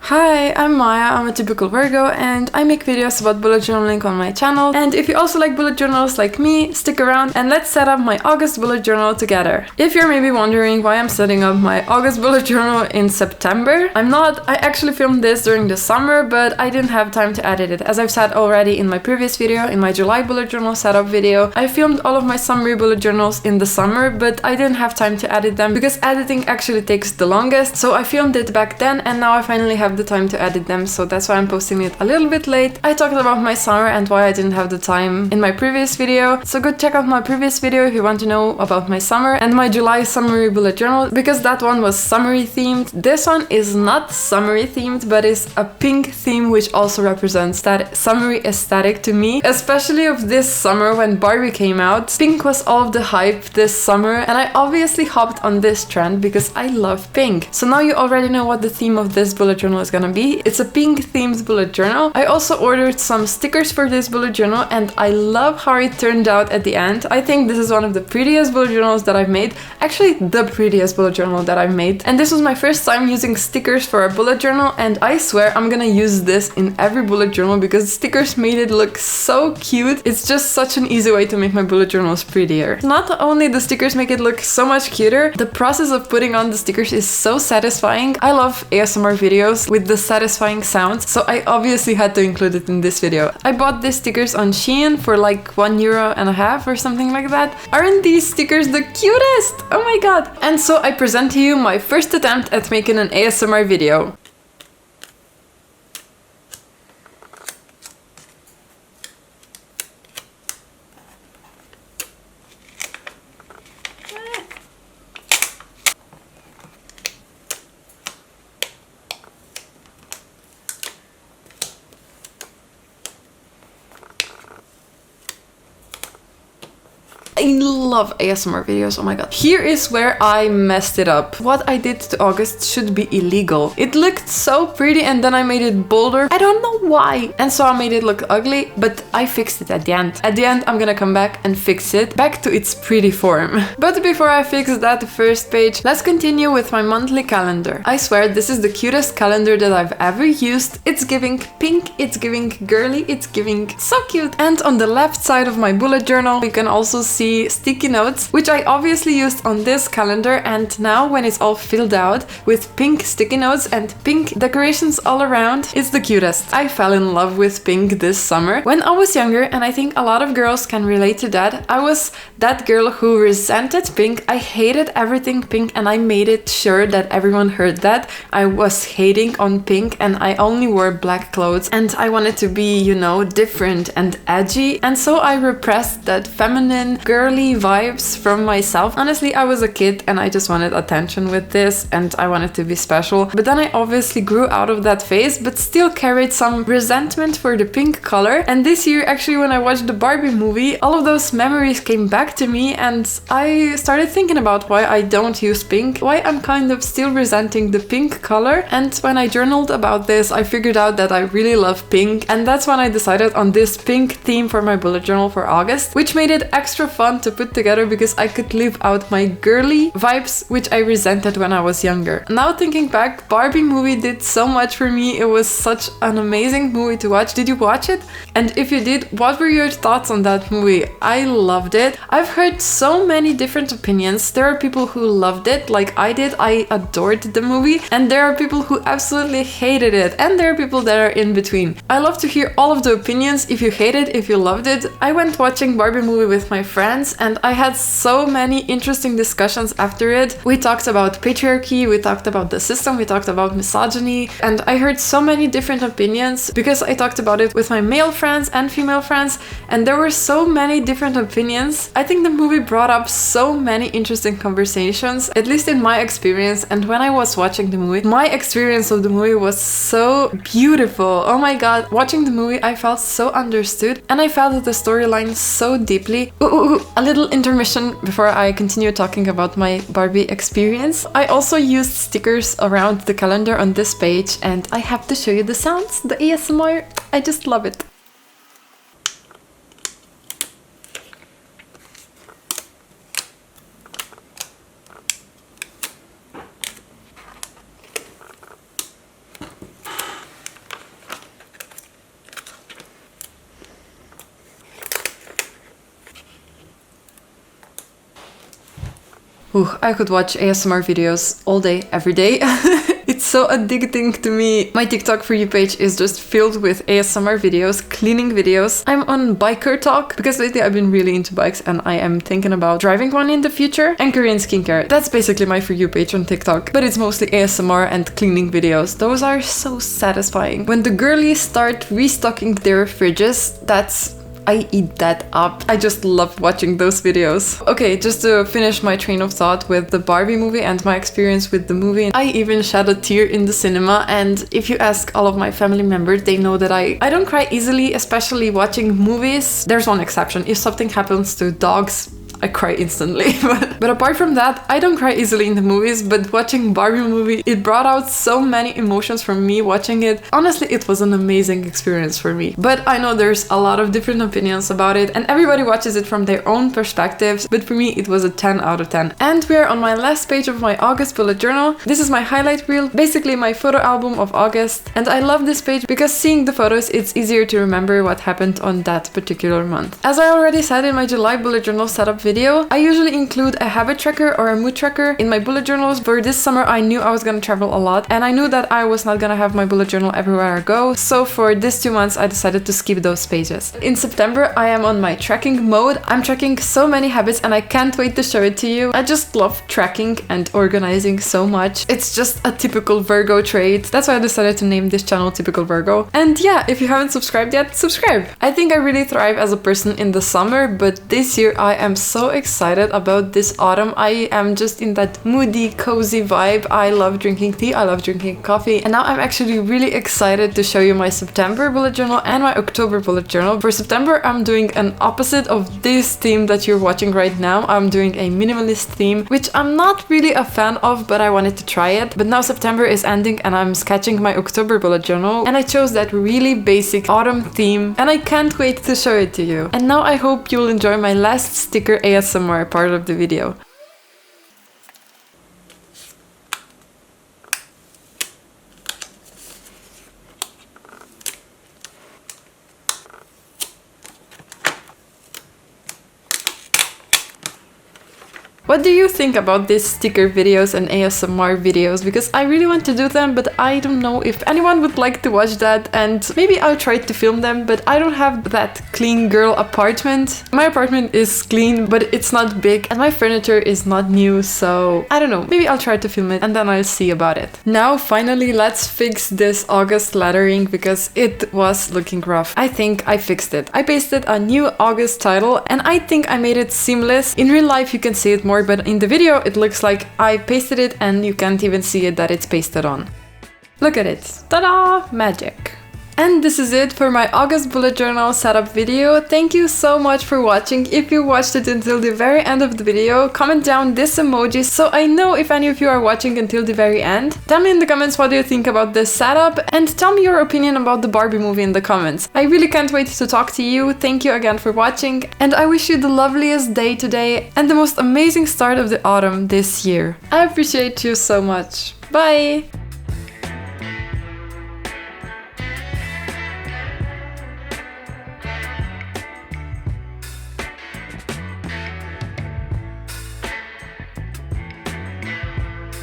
Hi, I'm Maya, I'm a typical Virgo and I make videos about bullet journaling on my channel. And if you also like bullet journals like me, stick around and let's set up my August bullet journal together. If you're maybe wondering why I'm setting up my August bullet journal in September, I'm not. I actually filmed this during the summer, but I didn't have time to edit it. As I've said already in my previous video, in my July bullet journal setup video, I filmed all of my summery bullet journals in the summer, but I didn't have time to edit them because editing actually takes the longest. So I filmed it back then and now I finally have the time to edit them, so that's why I'm posting it a little bit late. I talked about my summer and why I didn't have the time in my previous video, so go check out my previous video if you want to know about my summer and my July summery bullet journal, because that one was summery themed. This one is not summery themed, but is a pink theme, which also represents that summery aesthetic to me, especially of this summer when Barbie came out. Pink was all of the hype this summer and I obviously hopped on this trend because I love pink. So now you already know what the theme of this bullet journal is gonna be. It's a pink themed bullet journal. I also ordered some stickers for this bullet journal and I love how it turned out at the end. I think this is one of the prettiest bullet journals that I've made. Actually, the prettiest bullet journal that I've made. And this was my first time using stickers for a bullet journal, and I swear I'm gonna use this in every bullet journal because stickers made it look so cute. It's just such an easy way to make my bullet journals prettier. Not only the stickers make it look so much cuter, the process of putting on the stickers is so satisfying. I love ASMR videos with the satisfying sounds, so I obviously had to include it in this video. I bought these stickers on Shein for like €1.50 or something like that. Aren't these stickers the cutest? Oh my god! And so I present to you my first attempt at making an ASMR video. I love ASMR videos, oh my god. Here is where I messed it up. What I did to August should be illegal. It looked so pretty and then I made it bolder. I don't know why. And so I made it look ugly, but I fixed it at the end. At the end, I'm gonna come back and fix it back to its pretty form. But before I fix that first page, let's continue with my monthly calendar. I swear this is the cutest calendar that I've ever used. It's giving pink, it's giving girly, it's giving so cute. And on the left side of my bullet journal, you can also see sticky notes, which I obviously used on this calendar, and now when it's all filled out with pink sticky notes and pink decorations all around, it's the cutest. I fell in love with pink this summer. When I was younger, and I think a lot of girls can relate to that, I was that girl who resented pink. I hated everything pink and I made it sure that everyone heard that. I was hating on pink and I only wore black clothes and I wanted to be, you know, different and edgy, and so I repressed that feminine girly vibes from myself. Honestly, I was a kid and I just wanted attention with this and I wanted to be special. But then I obviously grew out of that phase, but still carried some resentment for the pink color. And this year, actually, when I watched the Barbie movie, all of those memories came back to me and I started thinking about why I don't use pink, why I'm kind of still resenting the pink color. And when I journaled about this, I figured out that I really love pink, and that's when I decided on this pink theme for my bullet journal for August, which made it extra fun to put together because I could live out my girly vibes, which I resented when I was younger. Now thinking back, Barbie movie did so much for me. It was such an amazing movie to watch. Did you watch it? And if you did, what were your thoughts on that movie? I loved it. I've heard so many different opinions. There are people who loved it like I did. I adored the movie, and there are people who absolutely hated it, and there are people that are in between. I love to hear all of the opinions. If you hate it, if you loved it. I went watching Barbie movie with my friends and I had so many interesting discussions after it. We talked about patriarchy, we talked about the system, we talked about misogyny, and I heard so many different opinions because I talked about it with my male friends and female friends, and there were so many different opinions. I think the movie brought up so many interesting conversations, at least in my experience, and when I was watching the movie, my experience of the movie was so beautiful. Oh my god, watching the movie I felt so understood and I felt the storyline so deeply. A little intermission before I continue talking about my Barbie experience. I also used stickers around the calendar on this page and I have to show you the sounds, the ASMR. I just love it. Ooh, I could watch ASMR videos all day, every day. It's so addicting to me. My TikTok For You page is just filled with ASMR videos, cleaning videos. I'm on biker talk because lately I've been really into bikes and I am thinking about driving one in the future. And Korean skincare. That's basically my For You page on TikTok. But it's mostly ASMR and cleaning videos. Those are so satisfying. When the girlies start restocking their fridges, I eat that up. I just love watching those videos. Okay, just to finish my train of thought with the Barbie movie and my experience with the movie, I even shed a tear in the cinema, and if you ask all of my family members, they know that I don't cry easily, especially watching movies. There's one exception. If something happens to dogs, I cry instantly. But apart from that, I don't cry easily in the movies, but watching Barbie movie, it brought out so many emotions from me watching it. Honestly, it was an amazing experience for me. But I know there's a lot of different opinions about it and everybody watches it from their own perspectives, but for me it was a 10 out of 10. And we are on my last page of my August bullet journal. This is my highlight reel, basically my photo album of August. And I love this page because seeing the photos, it's easier to remember what happened on that particular month. As I already said in my July bullet journal setup video, I usually include a habit tracker or a mood tracker in my bullet journals. For this summer, I knew I was gonna travel a lot and I knew that I was not gonna have my bullet journal everywhere I go. So for these 2 months, I decided to skip those pages. In September, I am on my tracking mode. I'm tracking so many habits and I can't wait to show it to you. I just love tracking and organizing so much. It's just a typical Virgo trait. That's why I decided to name this channel Typical Virgo. And yeah, if you haven't subscribed yet, subscribe. I think I really thrive as a person in the summer, but this year I am so excited about this autumn. I am just in that moody, cozy vibe. I love drinking tea, I love drinking coffee, and now I'm actually really excited to show you my September bullet journal and my October bullet journal. For September, I'm doing an opposite of this theme that you're watching right now. I'm doing a minimalist theme, which I'm not really a fan of, but I wanted to try it. But now September is ending and I'm sketching my October bullet journal, and I chose that really basic autumn theme, and I can't wait to show it to you. And now I hope you'll enjoy my last sticker ASMR part of the video. What do you think about these sticker videos and ASMR videos? Because I really want to do them, but I don't know if anyone would like to watch that, and maybe I'll try to film them, but I don't have that clean girl apartment. My apartment is clean, but it's not big, and my furniture is not new, so I don't know. Maybe I'll try to film it and then I'll see about it. Now, finally, let's fix this August lettering because it was looking rough. I think I fixed it. I pasted a new August title and I think I made it seamless. In real life, you can see it more, but in the video it looks like I pasted it and you can't even see it that it's pasted on. Look at it. Ta-da! Magic. And this is it for my August bullet journal setup video. Thank you so much for watching. If you watched it until the very end of the video, comment down this emoji so I know if any of you are watching until the very end. Tell me in the comments what do you think about this setup, and tell me your opinion about the Barbie movie in the comments. I really can't wait to talk to you. Thank you again for watching, and I wish you the loveliest day today and the most amazing start of the autumn this year. I appreciate you so much. Bye!